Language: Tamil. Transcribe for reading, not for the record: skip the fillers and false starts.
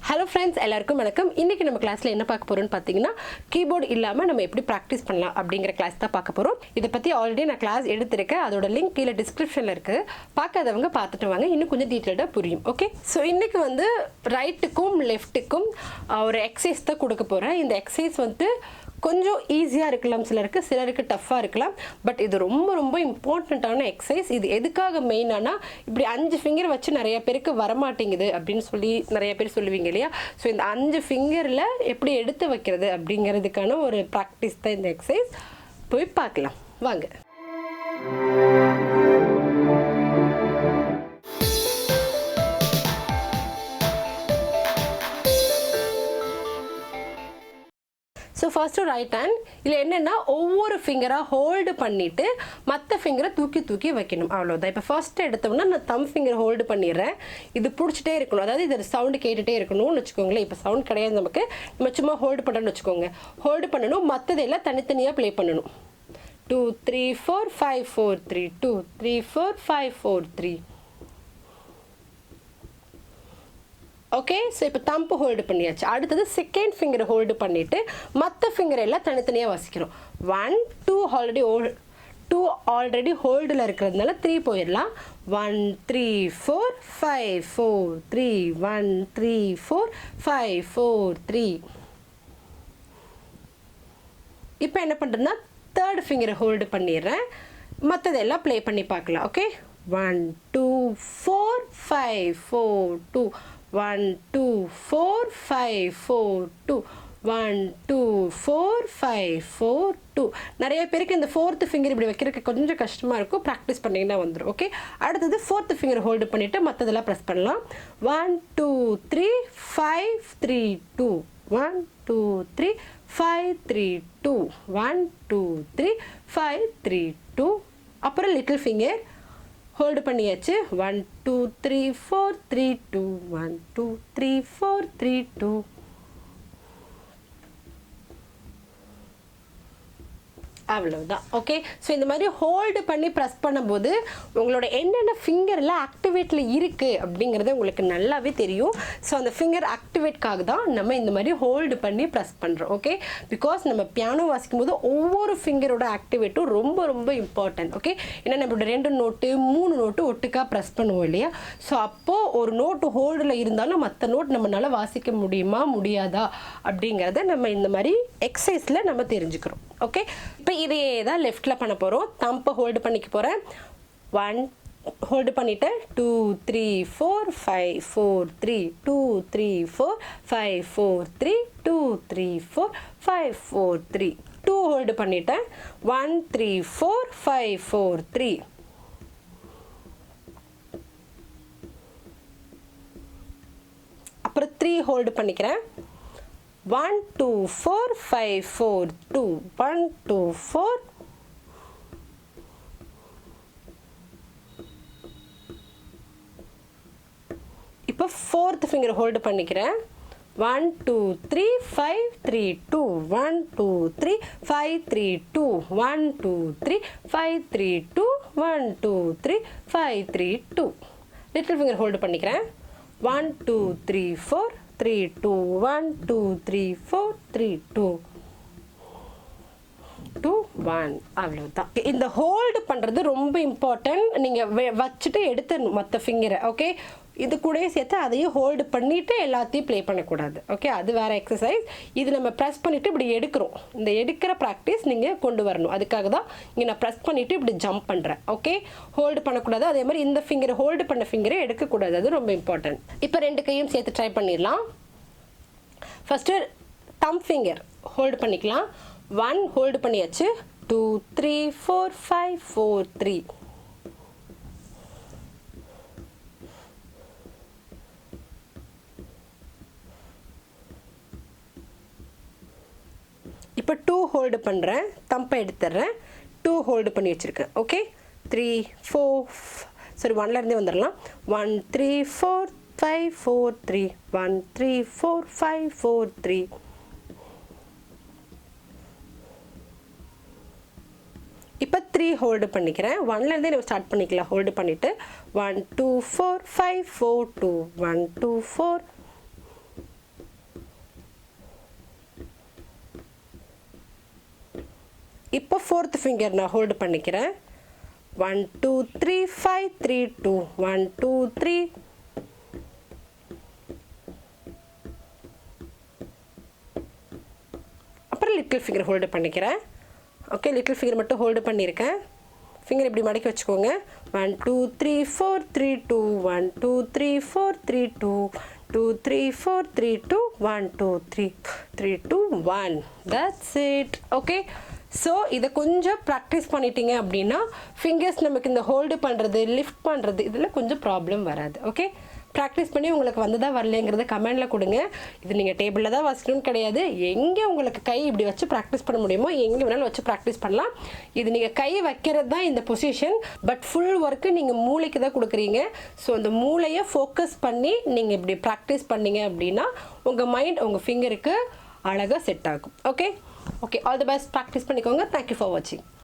Hello friends, எல்லாருக்கும் வணக்கம். இன்னைக்கு நம்ம கிளாஸ்ல என்ன பார்க்க போறோம்னு பாத்தீங்கன்னா கீபோர்ட் இல்லாம நம்ம எப்படி பிராக்டீஸ் பண்ணலாம் அப்படிங்கற கிளாஸ் தான் பார்க்க போறோம். இத பத்தி ஆல்ரெடி நான் கிளாஸ் எடுத்துர்க்கேன். அதோட லிங்க் கீழ டிஸ்கிரிப்ஷன்ல இருக்கு. பார்க்காதவங்க பார்த்துட்டு வாங்க. இன்னும் கொஞ்சம் டீடைலா புரியும். ஓகே? சோ இன்னைக்கு வந்து ரைட்டுக்கும் லெஃப்ட்டுக்கும் ஒரு எக்சர்சைஸ் தான் கொடுக்க போறேன். இந்த எக்சர்சைஸ் வந்து கொஞ்சம் ஈஸியா இருக்கலாம் சிலருக்கு டஃப்பா இருக்கலாம். பட் இது ரொம்ப ரொம்ப இம்பார்ட்டன்ட்டான எக்சர்சைஸ். இது எதுக்காக மெயினானா இப்படி 5 ஃபிங்கர் வச்சு நிறைய பேருக்கு வர மாட்டேங்குது அப்படினு சொல்லி நிறைய பேர் சொல்லுவீங்க இல்லையா? சோ இந்த 5 ஃபிங்கர்ல எப்படி எடுத்து வைக்கிறது அப்படிங்கிறதுக்கான ஒரு பிராக்டீஸ் தான் இந்த எக்சர்சைஸ். போய் பார்க்கலாம் வாங்க. So first right hand இல்ல என்னன்னா ஒவ்வொரு ஃபிங்கரா ஹோல்ட் பண்ணிட்டு மத்த ஃபிங்கரை தூக்கி வைக்கணும் அவ்வளவுதான். இப்போ ஃபர்ஸ்ட் எடுத்தோம்னா நான் தம் ஃபிங்கர் ஹோல்ட் பண்ணிடுறேன். இது புடிச்சிட்டே இருக்கணும். அதாவது இது சவுண்ட் கேட்டுட்டே இருக்கணும்னு வெச்சுக்கோங்களேன். இப்போ சவுண்ட் கிடையாது நமக்கு. நம்ம சும்மா ஹோல்ட் பண்றோம்னு வெச்சுக்கோங்க. ஹோல்ட் பண்ணனும். மத்ததெல்லாம் தனித்தனியா ப்ளே பண்ணனும். 2 3 4 5 4 3 2 3 4 5 4 3. ஓகே, சோ இப்போ தம்ப் ஹோல்ட் பண்ணியாச்சு. அடுத்து செகண்ட் ஃபிங்கர் ஹோல்ட் பண்ணிட்டு மத்த ஃபிங்கர் எல்லாம் தனித்தனியா வாசிக்கிறோம். 1 2 ஆல்ரெடி ஹோல்ட்ல இருக்குறதுனால 3 போயிரலாம். 1 3 4 5 4 3 1 3 4 5 4 3. இப்போ என்ன பண்றேன்னா தேர்ட் ஃபிங்கர் ஹோல்ட் பண்ணிடுறேன். மத்ததெல்லாம் ப்ளே பண்ணி பார்க்கலாம். ஓகே, 1 2 4 5 4 2 1 2 4 5 4 2 1 2 4 5 4 2. நிறைய பேருக்கு இந்த fourth finger இப்படி வைக்கிறதுக்கு கொஞ்சம் கஷ்டமா இருக்கும். பிராக்டீஸ் பண்ணீங்கன்னா வந்துரும். ஓகே, அடுத்து fourth finger ஹோல்ட் பண்ணிட்டு மத்ததெல்லாம் பிரஸ் பண்ணலாம். 1 2 3 5 3 2 1 2 3 5 3 2 1 2 3 5 3 2. அப்புறம் லிட்டில் ஃபிங்கர் ஹோல்ட் பண்ணியாச்சு. 1 2 3 4 3 2 1 2 3 4 3 2. அவ்வளவுதான். ஓகே, சோ இந்த மாதிரி ஹோல்ட் பண்ணி பிரஸ் பண்ணும்போது உங்களோட என்னென்ன ஃபிங்கர்ல ஆக்டிவேட்ல இருக்கு அப்படிங்கறது உங்களுக்கு நல்லாவே தெரியும். சோ அந்த ஃபிங்கர் ஆக்டிவேட்காக தான் நம்ம இந்த மாதிரி ஹோல்ட் பண்ணி பிரஸ் பண்றோம். ஓகே, பிகாஸ் நம்ம பியானோ வாசிக்கும்போது ஒவ்வொரு ஃபிங்கரோட ஆக்டிவேட்டும் ரொம்ப ரொம்ப இம்பார்ட்டன்ட். ஓகே, ஏன்னா நம்ம 2 நோட்டு 3 நோட்டு ஒட்டுக்கா பிரஸ் பண்ணுவோம் இல்லையா? சோ அப்போ ஒரு நோட் ஹோல்ட்ல இருந்தாலும் மத்த நோட் நம்மளால வாசிக்க முடியுமா முடியாதா அப்படிங்கறத நம்ம இந்த மாதிரி எக்சர்சைஸ்ல நம்ம தெரிஞ்சுக்கிறோம். ஓகே, இப்போ இதே தான் லெஃப்ட்ல பண்ண போறோம். தம்ப ஹோல்ட் பண்ணிக்க போறேன். 1 ஹோல்ட் பண்ணிட்டு 2 3 4 5 4 3 2 3 4 5 4 3 2 3 4 5 4 3 2 ஹோல்ட் பண்ணிட்டேன். 1 3 4 5 4 3. அப்புறம் 3 ஹோல்ட் பண்ணிக்கிறேன். 1 2 4 5 4 2 1 2 4. இப்போ fourth finger ஹோல்ட் பண்ணிக்கிறேன். 1 2 3 5 3 2 1 2 3 5 3 2 1 2 3 5 3 2 1 2 3 5 3 2. லிட்டில் ஃபிங்கர் ஹோல்ட் பண்ணிக்கிறேன். 1 2 3 4 3 2 1 2 3 4 3 2 2 1. அவ்வளவுதான். இந்த ஹோல்ட் பண்றது ரொம்ப இம்பார்ட்டன்ட். நீங்க வச்சிட்டு எடுத்துறணும் மத்த ஃபிங்கரை. ஓகே, இது கூடயே சேர்த்து அதையும் ஹோல்ட் பண்ணிட்டு எல்லாத்தையும் ப்ளே பண்ணக்கூடாது. ஓகே, அது வேற எக்ஸசைஸ். இது நம்ம ப்ரெஸ் பண்ணிட்டு இப்படி எடுக்கிறோம். இந்த எடுக்கிற ப்ராக்டிஸ் நீங்க கொண்டு வரணும். அதுக்காக தான் இங்க நான் ப்ரெஸ் பண்ணிட்டு இப்படி ஜம்ப் பண்றேன். ஓகே, ஹோல்ட் பண்ணக்கூடாது. அதே மாதிரி இந்த ஃபிங்கர் ஹோல்ட் பண்ண ஃபிங்கரை எடுக்கக்கூடாது. அது ரொம்ப இம்பார்ட்டன்ட். இப்போ 2 கையும் சேர்த்து ட்ரை பண்ணிடலாம். ஃபர்ஸ்ட் தம் ஃபிங்கர் ஹோல்ட் பண்ணிக்கலாம். 1 ஹோல்ட் பண்ணியாச்சு. 2 3 4 5 4 3. இப்போ 2 ஹோல்ட் பண்றேன். தம்பை எடுத்துறேன். 2 ஹோல்ட் பண்ணி வச்சிருக்கேன். ஓகே, 3 4 சரி 1ல இருந்தே வந்துறலாம். 1 3 4 5 4 3 1 3 4 5 4 3. இப்போ 3 ஹோல்ட் பண்ணிக்கிறேன். 1ல இருந்தே நம்ம ஸ்டார்ட் பண்ணிக்கலாம். ஹோல்ட் பண்ணிட்டு 1 2 4 5 4 2 1 2 4 இப்போ ஃபோர்த் ஃபிங்கர் நான் ஹோல்டு பண்ணிக்கிறேன். 1 2 3 5 3 2 1 2 3. அப்புறம் லிட்டில் ஃபிங்கர் ஹோல்டு பண்ணிக்கிறேன். ஓகே, லிட்டில் ஃபிங்கர் மட்டும் ஹோல்டு பண்ணியிருக்கேன். ஃபிங்கர் இப்படி மடக்கி வச்சுக்கோங்க. 1 2 3 4 3 2 1 2 3 4 3 2 2 3 4 3 2 1 2 3 3 2 1. That's it. ஓகே, ஸோ இதை கொஞ்சம் ப்ராக்டிஸ் பண்ணிட்டீங்க அப்படின்னா ஃபிங்கர்ஸ் நமக்கு இந்த ஹோல்டு பண்ணுறது லிஃப்ட் பண்ணுறது இதில் கொஞ்சம் ப்ராப்ளம் வராது. ஓகே, ப்ராக்டிஸ் பண்ணி உங்களுக்கு வந்ததா வரலைங்கிறத கமெண்டில் கொடுங்க. இது நீங்கள் டேபிளில் தான் வச்சுக்கணும்னு கிடையாது. எங்கே உங்களுக்கு கை இப்படி வச்சு ப்ராக்டிஸ் பண்ண முடியுமோ எங்கே வேணாலும் வச்சு ப்ராக்டிஸ் பண்ணலாம். இது நீங்கள் கை வைக்கிறது தான் இந்த பொசிஷன், பட் ஃபுல் ஒர்க்கு நீங்கள் மூளைக்கு தான் கொடுக்குறீங்க. ஸோ அந்த மூளையை ஃபோக்கஸ் பண்ணி நீங்கள் இப்படி ப்ராக்டிஸ் பண்ணீங்க அப்படின்னா உங்கள் மைண்ட் உங்கள் ஃபிங்கருக்கு அழகாக செட் ஆகும். Okay, all the best. Practice பண்ணிக்கோங்க. தேங்க்யூ ஃபார் வாட்சிங்.